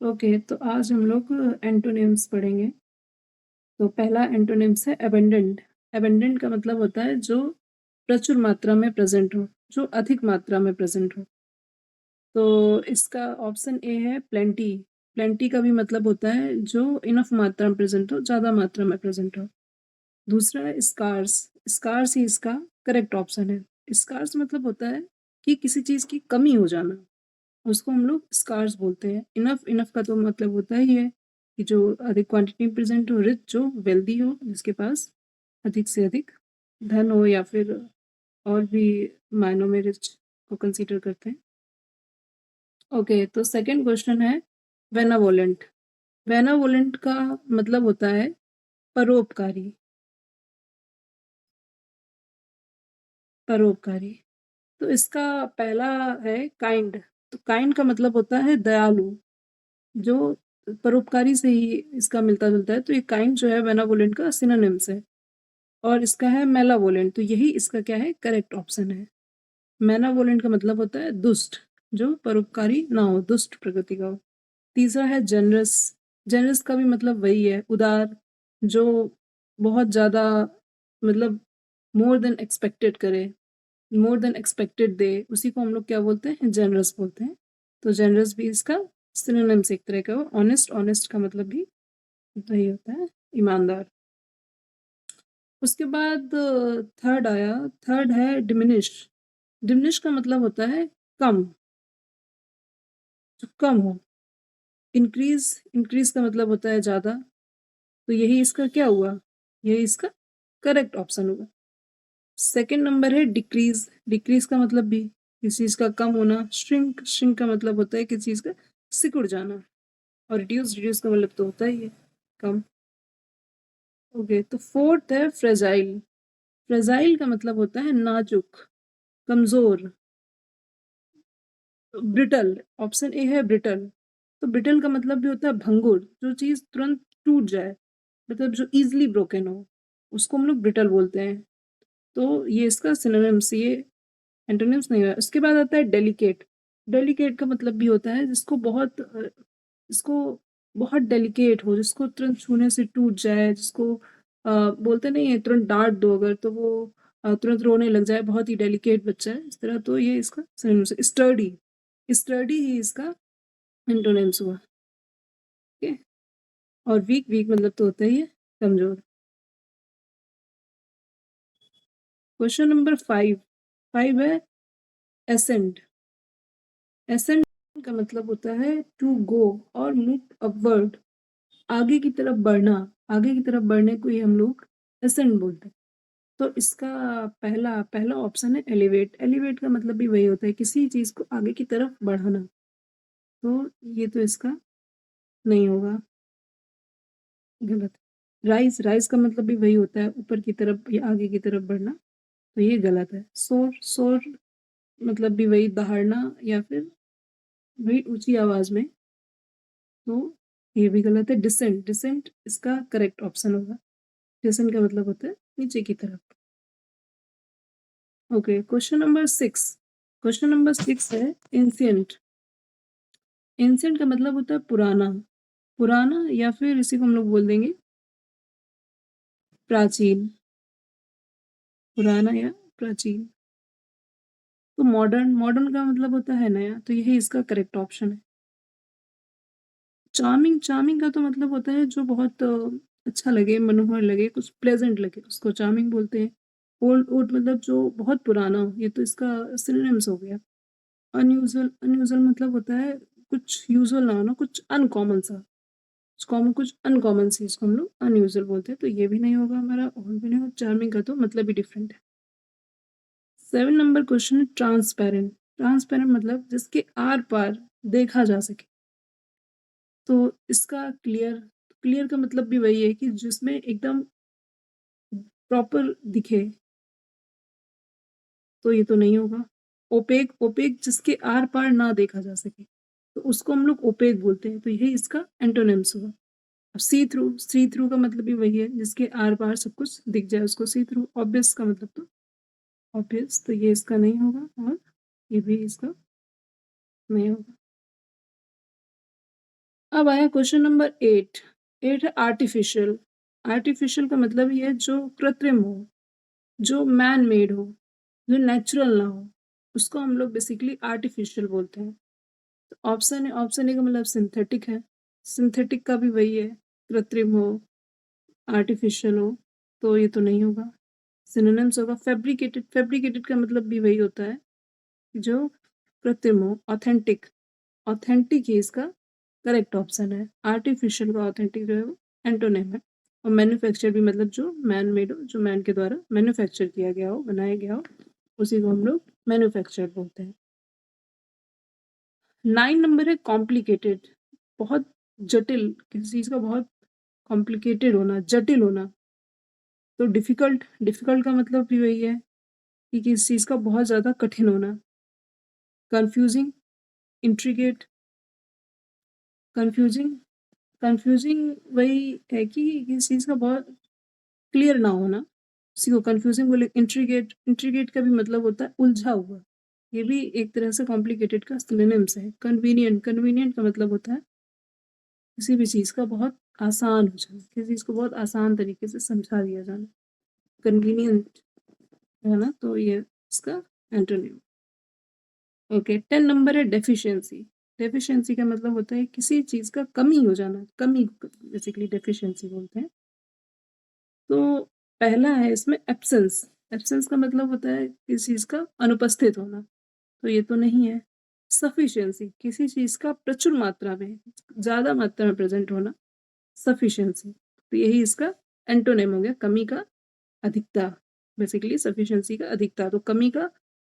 Okay, तो आज हम लोग एंटोनिम्स पढ़ेंगे। तो पहला एंटोनिम्स है एबंडेंट। एबंडेंट का मतलब होता है जो प्रचुर मात्रा में प्रेजेंट हो, जो अधिक मात्रा में प्रेजेंट हो। तो इसका ऑप्शन ए है प्लेंटी। प्लेंटी का भी मतलब होता है जो इनफ मात्रा में प्रेजेंट हो, ज़्यादा मात्रा में प्रेजेंट हो। दूसरा है स्कार्स। स्कार्स ही इसका करेक्ट ऑप्शन है। स्कार्स मतलब होता है कि किसी चीज़ की कमी हो जाना, उसको हम लोग स्कार्स बोलते हैं। इनफ, इनफ का तो मतलब होता ही है कि जो अधिक क्वांटिटी में प्रेजेंट हो, रिच जो वेल्दी हो, जिसके पास अधिक से अधिक धन हो, या फिर और भी मायनों में रिच को कंसीडर करते हैं। ओके, तो सेकंड क्वेश्चन है बेनावोलेंट। बेनावोलेंट का मतलब होता है परोपकारी। परोपकारी। तो इसका पहला है काइंड। तो काइंड का मतलब होता है दयालु, जो परोपकारी से ही इसका मिलता जुलता है। तो ये काइंड जो है बेनावोलेंट का सिनोनिम्स है। और इसका है मेलावोलेंट। तो यही इसका क्या है, करेक्ट ऑप्शन है। मेनावोलेंट का मतलब होता है दुष्ट, जो परोपकारी ना हो, दुष्ट प्रकृति का हो। तीसरा है जनरस। जनरस का भी मतलब वही है, उदार, जो बहुत ज़्यादा मतलब मोर देन एक्सपेक्टेड करे, मोर देन एक्सपेक्टेड दे, उसी को हम लोग क्या बोलते हैं, जनरस बोलते हैं। तो जनरस भी इसका सिनोनिम्स एक तरह का हो। ऑनेस्ट, ऑनेस्ट का मतलब भी वही होता है, ईमानदार। उसके बाद थर्ड आया। थर्ड है डिमिनिश। डिमिनिश का मतलब होता है कम, जो कम हो। इंक्रीज, इंक्रीज का मतलब होता है ज़्यादा। तो यही इसका क्या हुआ, यही इसका करेक्ट ऑप्शन हुआ। सेकंड नंबर है डिक्रीज। डिक्रीज का मतलब भी किसी चीज़ का कम होना। श्रिंक, श्रिंक का मतलब होता है किसी चीज़ का सिकुड़ जाना। और रिड्यूस, रिड्यूस का मतलब तो होता ही है कम। ओके, तो फोर्थ है फ्रेजाइल। फ्रेजाइल का मतलब होता है नाजुक, कमजोर, ब्रिटल। ऑप्शन ए है ब्रिटल। तो ब्रिटल का मतलब भी होता है भंगुर, जो चीज़ तुरंत टूट जाए, मतलब जो इजीली ब्रोकन हो, उसको हम लोग ब्रिटल बोलते हैं। तो ये इसका सिनोनिम्स, ये एंटोनिम्स नहीं हुआ। उसके बाद आता है डेलिकेट। डेलिकेट का मतलब भी होता है जिसको बहुत जिसको बहुत डेलिकेट हो, जिसको तुरंत छूने से टूट जाए, जिसको बोलते नहीं है तुरंत डांट दो अगर तो वो तुरंत रोने लग जाए, बहुत ही डेलिकेट बच्चा है इस तरह। तो ये इसका सिनोनिम्स है। स्टर्डी, स्टर्डी ही इसका एंटोनिम्स हुआ। ठीक है। और वीक, वीक मतलब तो होता ही है कमजोर। Question number 5। 5 है एसेंड। एसेंड का मतलब होता है टू गो और मूव अपवर्ड, आगे की तरफ बढ़ना। आगे की तरफ बढ़ने को ही हम लोग एसेंड बोलते हैं। तो इसका पहला पहला ऑप्शन है एलिवेट। एलिवेट का मतलब भी वही होता है, किसी चीज को आगे की तरफ बढ़ाना। तो ये तो इसका नहीं होगा, गलत। राइज, राइज का मतलब भी वही होता है, ऊपर की तरफ या आगे की तरफ बढ़ना। तो ये गलत है। सोर, सोर मतलब भी वही दहाड़ना या फिर वही ऊंची आवाज में। तो ये भी गलत है। डिसेंट, डिसेंट इसका करेक्ट ऑप्शन होगा। डिसेंट का मतलब होता है नीचे की तरफ। Okay, question number 6। Question number 6 है एंशिएंट। एंशिएंट का मतलब होता है पुराना, पुराना, या फिर इसी को हम लोग बोल देंगे प्राचीन। पुराना या प्राचीन। तो मॉडर्न, मॉडर्न का मतलब होता है नया। तो यही इसका करेक्ट ऑप्शन है। चार्मिंग, चार्मिंग का तो मतलब होता है जो बहुत अच्छा लगे, मनोहर लगे, कुछ प्लेजेंट लगे, उसको चार्मिंग बोलते हैं। ओल्ड, ओल्ड मतलब जो बहुत पुराना हो, ये तो इसका सिनोनिम्स हो गया। अनयूजुअल, अनयूजुअल मतलब होता है कुछ यूजुअल ना हो ना, कुछ अनकॉमन सा, कुछ कॉमन, कुछ अनकॉमन सी, इसको हम लोग अनयूजुअल बोलते हैं। तो ये भी नहीं होगा हमारा, और भी नहीं होगा। चार्मिंग का तो मतलब ही डिफरेंट है। 7 नंबर क्वेश्चन है ट्रांसपेरेंट। ट्रांसपेरेंट मतलब जिसके आर पार देखा जा सके। तो इसका क्लियर, क्लियर का मतलब भी वही है कि जिसमें एकदम प्रॉपर दिखे। तो ये तो नहीं होगा। ओपेक, ओपेक जिसके आर पार ना देखा जा सके, तो उसको हम लोग ओपेक बोलते हैं। तो यही इसका एंटोनिम्स हुआ। अब सी थ्रू, सी थ्रू का मतलब भी वही है, जिसके आर पार सब कुछ दिख जाए उसको सी थ्रू। ऑब्वियस का मतलब तो ऑब्वियस। तो ये इसका नहीं होगा, और ये भी इसका नहीं होगा। अब आया क्वेश्चन नंबर 8। 8 है आर्टिफिशियल। आर्टिफिशियल का मतलब ये है जो कृत्रिम हो, जो मैन मेड हो, जो नेचुरल ना हो, उसको हम लोग बेसिकली आर्टिफिशियल बोलते हैं। तो ऑप्शन ए का मतलब सिंथेटिक है। सिंथेटिक का भी वही है, कृत्रिम हो, आर्टिफिशियल हो, तो ये तो नहीं होगा। सिनोनिम्स होगा फैब्रिकेटेड। फैब्रिकेटेड का मतलब भी वही होता है जो कृत्रिम हो। ऑथेंटिक, ऑथेंटिक ही इसका करेक्ट ऑप्शन है। आर्टिफिशियल का ऑथेंटिक जो है वो एंटोनिम है। और मैन्युफैक्चर भी मतलब जो मैन मेड हो, जो मैन के द्वारा मैन्युफैक्चर किया गया हो, बनाया गया हो, उसी को हम लोग मैन्युफैक्चर बोलते हैं। 9 नंबर है कॉम्प्लिकेटेड। बहुत जटिल, किसी चीज का बहुत कॉम्प्लिकेटेड होना, जटिल होना। तो डिफिकल्ट, डिफिकल्ट का मतलब भी वही है कि किसी चीज का बहुत ज्यादा कठिन होना। कंफ्यूजिंग, इंट्रिगेट, कंफ्यूजिंग, कंफ्यूजिंग वही है कि किसी चीज का बहुत क्लियर ना होना, उसी को कंफ्यूजिंग बोले। इंट्रिगेट, इंट्रिगेट का भी मतलब होता है उलझा हुआ। ये भी एक तरह से कॉम्प्लिकेटेड का सिनोनिम्स है। कन्वीनियंट, कन्वीनियंट का मतलब होता है किसी भी चीज का बहुत आसान हो जाना, किसी चीज को बहुत आसान तरीके से समझा दिया जाना, कन्वीनियंट है ना। तो ये इसका एंटोनिम। ओके, 10 नंबर है डेफिशिएंसी। डेफिशिएंसी का मतलब होता है किसी चीज का कमी हो जाना, कमी बेसिकली डेफिशिएंसी बोलते हैं। तो पहला है इसमें एब्सेंस। एब्सेंस का मतलब होता है किसी चीज का अनुपस्थित होना, तो ये तो नहीं है। सफिशिएंसी, किसी चीज का प्रचुर मात्रा में, ज्यादा मात्रा में प्रेजेंट होना, सफिशिएंसी। तो यही इसका एंटोनिम हो गया, कमी का अधिकता। बेसिकली सफिशिएंसी का अधिकता, तो कमी का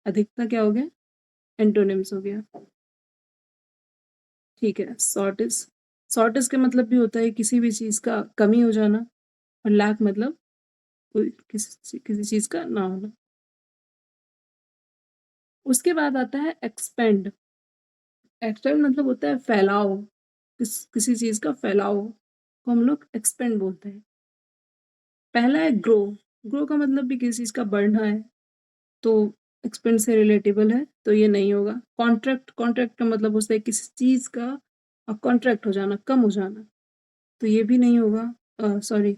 अधिकता क्या हो गया, एंटोनिम्स हो गया। ठीक है, शॉर्टेज। शॉर्टेज का मतलब भी होता है किसी भी चीज का कमी हो जाना, और लैक मतलब कोई किसी चीज का ना होना। उसके बाद आता है एक्सपेंड। एक्सपेंड मतलब होता है फैलाव, किसी चीज का फैलाव को हम लोग एक्सपेंड बोलते हैं। पहला है ग्रो। ग्रो का मतलब भी किसी चीज का बढ़ना है, तो एक्सपेंड से रिलेटेबल है, तो ये नहीं होगा। कॉन्ट्रैक्ट, कॉन्ट्रैक्ट का मतलब होता है किसी चीज का कॉन्ट्रैक्ट हो जाना, कम हो जाना, तो ये भी नहीं होगा। सॉरी,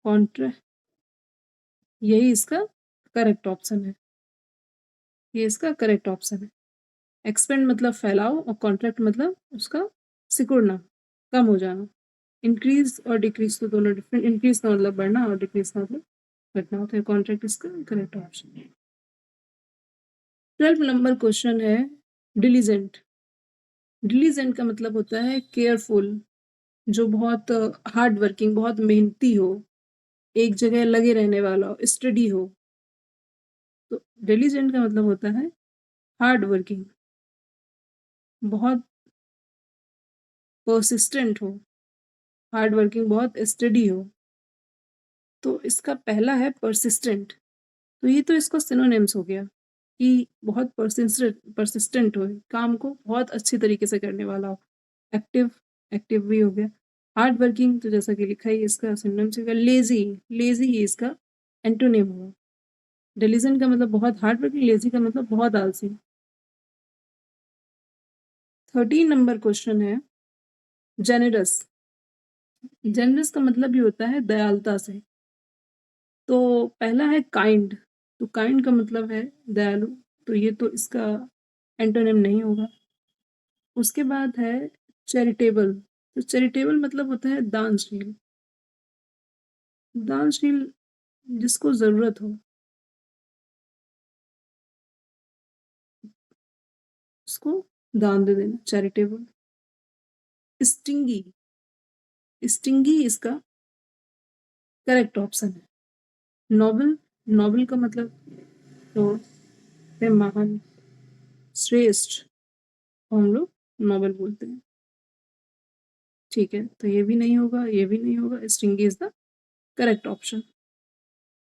कॉन्ट्रैक्ट, यही इसका करेक्ट ऑप्शन है। ये इसका करेक्ट ऑप्शन है। एक्सपेंड मतलब फैलाव, और कॉन्ट्रैक्ट मतलब उसका सिकुड़ना, कम हो जाना। इंक्रीज और डिक्रीज तो दोनों डिफरेंट। इंक्रीज का मतलब बढ़ना, और डिक्रीज का मतलब घटना होता है। कॉन्ट्रैक्ट इसका करेक्ट ऑप्शन है। 12 नंबर क्वेश्चन है डिलीजेंट। डिलीजेंट का मतलब होता है केयरफुल, जो बहुत हार्ड वर्किंग, बहुत मेहनती हो, एक जगह लगे रहने वाला हो, स्टडी हो। तो डिलीजेंट का मतलब होता है हार्ड वर्किंग, बहुत परसिस्टेंट हो, हार्ड वर्किंग, बहुत स्टडी हो। तो इसका पहला है परसिस्टेंट। तो ये तो इसका सिनोनिम्स हो गया कि बहुत परसिस्टेंट हो, काम को बहुत अच्छी तरीके से करने वाला हो। एक्टिव, एक्टिव भी हो गया। हार्ड वर्किंग तो जैसा कि लिखा ही इसका सिनोनिम्स हो गया। लेजी, लेजी ही इसका एंटोनिम हुआ। डिलीजेंट का मतलब बहुत हार्ड वर्किंग, लेजी का मतलब बहुत आलसी। 13 नंबर क्वेश्चन है जेनरस। जेनरस का मतलब भी होता है दयालुता से। तो पहला है काइंड। तो काइंड का मतलब है दयालु, तो ये तो इसका एंटोनिम नहीं होगा। उसके बाद है चैरिटेबल। तो चैरिटेबल मतलब होता है दानशील। दानशील, जिसको जरूरत हो उसको दान दे देना, चैरिटेबल। स्टिंगी, स्टिंगी इसका करेक्ट ऑप्शन है। नोबल, नोबल का मतलब तो है महान, श्रेष्ठ, को हम लोग नोबल बोलते हैं। ठीक है, तो ये भी नहीं होगा, ये भी नहीं होगा। Stingy is the correct option.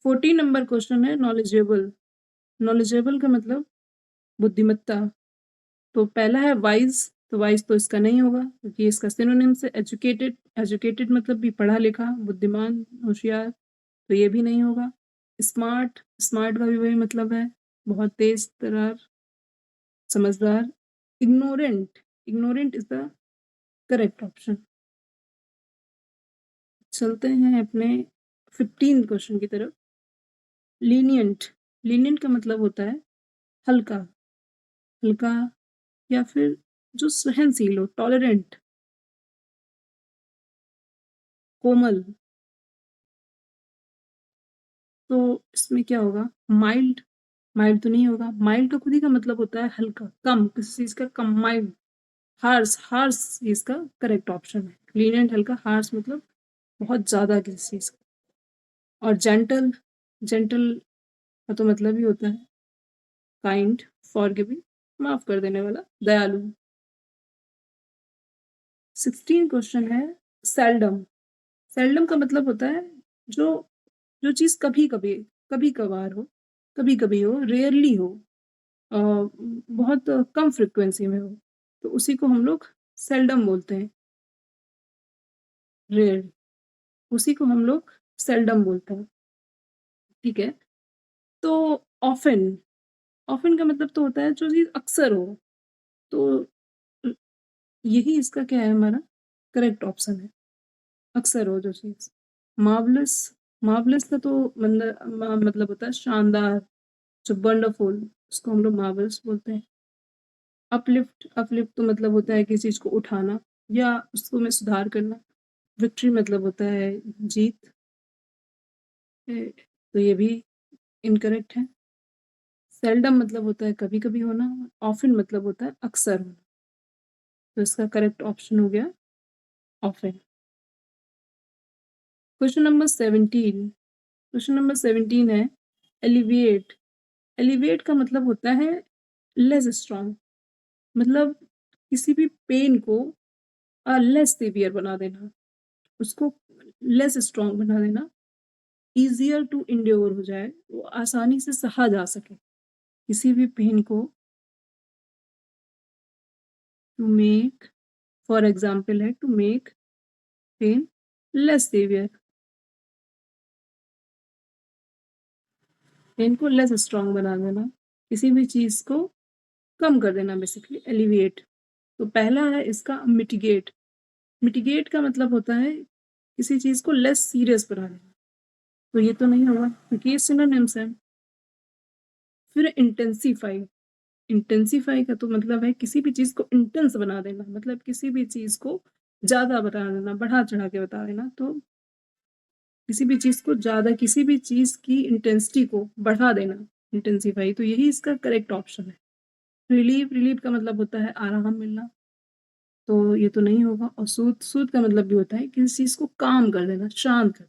14 number question है नॉलेजेबल। नॉलेजेबल का मतलब बुद्धिमत्ता। तो पहला है वाइज। तो वाइज तो इसका नहीं होगा क्योंकि इसका सिनोनिम से एजुकेटेड। एजुकेटेड मतलब भी पढ़ा लिखा, बुद्धिमान, होशियार, तो ये भी नहीं होगा। स्मार्ट, स्मार्ट का भी वही मतलब है, बहुत तेज तर्रार, समझदार, ignorant, ignorant is the correct option. चलते हैं अपने 15 क्वेश्चन की तरफ। लीनियंट, लीनियंट का मतलब होता है हल्का, हल्का या फिर जो सहनशील हो, टॉलरेंट, कोमल। तो इसमें क्या होगा, माइल्ड, माइल्ड तो नहीं होगा, माइल्ड का खुद ही का मतलब होता है हल्का, कम, किसी चीज का कम, माइल्ड। हार्श, हार्श इसका करेक्ट ऑप्शन है। लीनियंट हल्का, हार्श मतलब बहुत ज्यादा किसी चीज का। और जेंटल, जेंटल का तो मतलब ही होता है काइंड, फॉरगिविंग, माफ कर देने वाला, दयालु। 16 क्वेश्चन है सेल्डम। सेल्डम का मतलब होता है जो जो चीज कभी कभी, कभी कभार हो, कभी कभी हो, रेयरली हो, बहुत कम फ्रिक्वेंसी में हो, तो उसी को हम लोग सेल्डम बोलते हैं। रेयर, उसी को हम लोग सेल्डम बोलते हैं। ठीक है। तो ऑफन, ऑफन का मतलब तो होता है जो चीज अक्सर हो, तो यही इसका क्या है, हमारा करेक्ट ऑप्शन है, अक्सर हो जो चीज। मार्वलस, मार्वलस का तो मतलब होता है शानदार, जो वंडरफुल, उसको हम लोग मार्वलस बोलते हैं। अपलिफ्ट, अपलिफ्ट तो मतलब होता है किसी चीज को उठाना या उसको में सुधार करना। विक्ट्री मतलब होता है जीत। तो ये भी इनकरेक्ट है। सेल्डम मतलब होता है कभी कभी होना, ऑफन मतलब होता है अक्सर होना, तो इसका करेक्ट ऑप्शन हो गया often. Question number 17, question number 17 है एलिविएट। एलिविएट का मतलब होता है लेस स्ट्रॉन्ग, मतलब किसी भी पेन को लेस सीवियर बना देना, उसको लेस स्ट्रॉन्ग बना देना, इजियर टू इंड्योर हो जाए, वो आसानी से सहा जा सके। किसी भी पेन को टू मेक, फॉर एग्जाम्पल है to make pain less severe, pain को लेस स्ट्रॉन्ग बना देना, किसी भी चीज को कम कर देना, बेसिकली एलिविएट। तो पहला है इसका मिटिगेट। मिटिगेट का मतलब होता है किसी चीज को लेस सीरियस बना देना, तो ये तो नहीं होगा क्योंकि ये सिनोनिम्स है। फिर इंटेंसिफाई, इंटेंसिफाई का तो मतलब है किसी भी चीज को इंटेंस बना देना, मतलब किसी भी चीज को ज्यादा बता देना, बढ़ा चढ़ा के बता देना। तो किसी भी चीज को ज्यादा, किसी भी चीज की इंटेंसिटी को बढ़ा देना, इंटेंसिफाई, तो यही इसका करेक्ट ऑप्शन है। रिलीव, रिलीव का मतलब होता है आराम मिलना, तो ये तो नहीं होगा। और सूद, सूद का मतलब भी होता है किसी चीज को काम कर देना, शांत कर,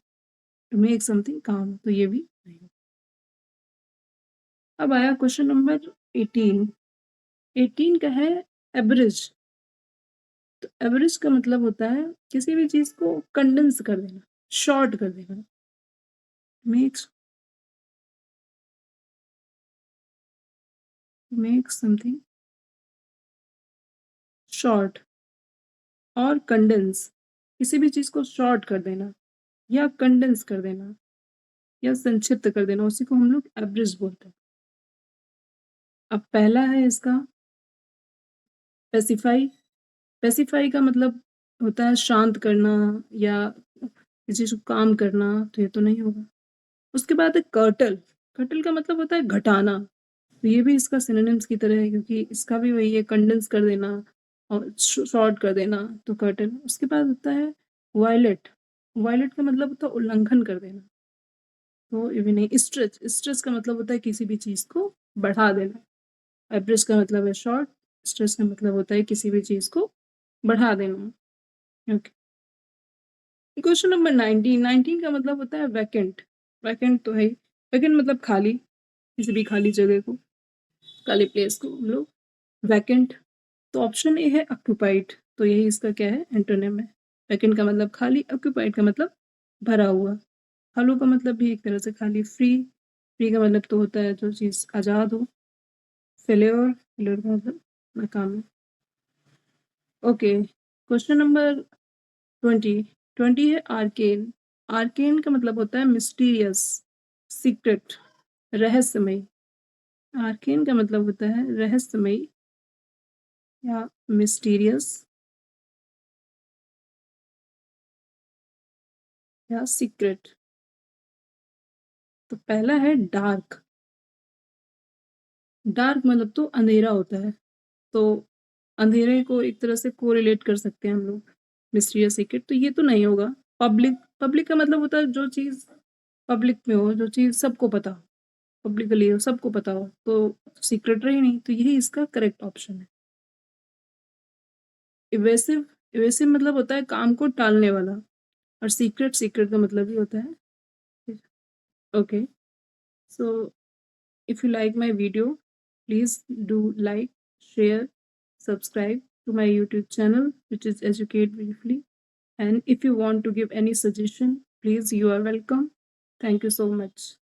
टू मेक समथिंग काम, तो ये भी नहीं होगा। अब आया क्वेश्चन नंबर 18। 18 का है एवरेज। तो एवरेज का मतलब होता है किसी भी चीज को कंडेंस कर देना, शॉर्ट कर देना, मेक्स, मेक समथिंग शॉर्ट और कंडेंस, किसी भी चीज को शॉर्ट कर देना या कंडेंस कर देना या संक्षिप्त कर देना, उसी को हम लोग एवरेज बोलते हैं। अब पहला है इसका पेसिफाई। पेसिफाई का मतलब होता है शांत करना या किसी चीज को काम करना, तो ये तो नहीं होगा। उसके बाद है कर्टल। कर्टल का मतलब होता है घटाना, तो ये भी इसका सिनोनिम्स की तरह है क्योंकि इसका भी वही है, कंडेंस कर देना और शॉर्ट कर देना, तो कर्टल। उसके बाद होता है वायलेट। वायलेट का मतलब होता है उल्लंघन कर देना, तो ये भी नहीं। स्ट्रेच, स्ट्रेच का मतलब होता है किसी भी चीज को बढ़ा देना। एवरेज का मतलब है शॉर्ट, स्ट्रेच का मतलब होता है किसी भी चीज को बढ़ा देना। ओके। Question number 19। 19 का मतलब होता है वैकेंट। वैकेंट तो है ही, वैकेंट मतलब खाली, किसी भी खाली जगह को, खाली प्लेस को हम लोग वैकेंट। तो ऑप्शन ए है ऑक्यूपाइड, तो यही इसका क्या है, एंटोनिम है। वैकेंट का मतलब खाली, ऑक्यूपाइड का मतलब भरा हुआ। खालू का मतलब भी एक तरह से खाली। फ्री, फ्री का मतलब तो होता है जो चीज आजाद हो। फेल्योर, फेल्योर का मतलब नाकामी। Okay, question number 20। 20 है आर्केन। आर्केन का मतलब होता है मिस्टीरियस, सीक्रेट, रहस्यमय। आर्केन का मतलब होता है रहस्यमयी या मिस्टीरियस या सीक्रेट। तो पहला है डार्क। डार्क मतलब तो अंधेरा होता है, तो अंधेरे को एक तरह से कोरिलेट कर सकते हैं हम लोग, मिस्टीरियस सीक्रेट, तो ये तो नहीं होगा। पब्लिक, पब्लिक का मतलब होता है जो चीज़ पब्लिक में हो, जो चीज़ सबको पता हो, पब्लिकली हो, सबको पता हो, तो सीक्रेट रही नहीं, तो यही इसका करेक्ट ऑप्शन है। इवेसिव, इवेसिव मतलब होता है काम को टालने वाला, और सीक्रेट, सीक्रेट का मतलब ही होता है। Okay, so if you like my video, please do like, share, subscribe to my YouTube channel, which is Educate Briefly. And if you want to give any suggestion, please, you are welcome. Thank you so much.